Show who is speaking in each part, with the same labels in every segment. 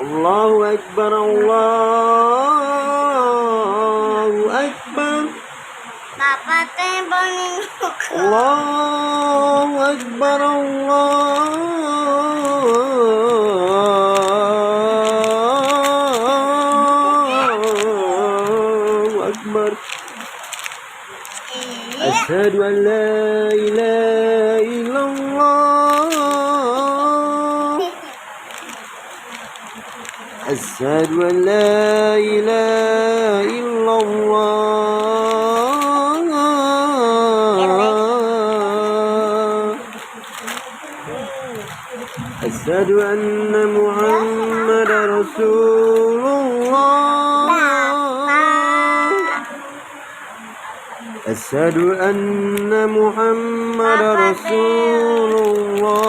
Speaker 1: الله أكبر الله أكبر.
Speaker 2: Papa teh boning
Speaker 1: الله أكبر الله أكبر. أشهد أن لا إله إلا الله. أشهد أن لا إله إلا الله. أشهد أن محمد رسول الله. أشهد أن محمد رسول الله.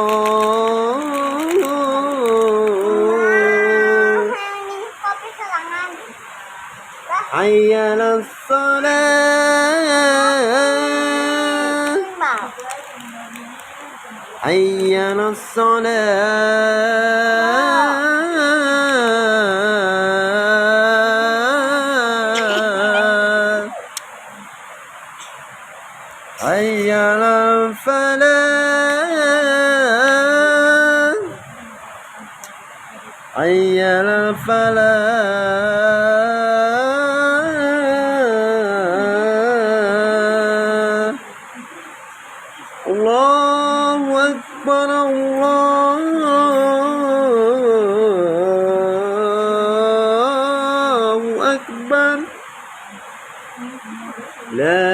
Speaker 2: kopi selangan.
Speaker 1: حي على الصلاة. حي على الصلاة. حي على الفلاح. حي على الفلاح. الله أكبر الله أكبر. لا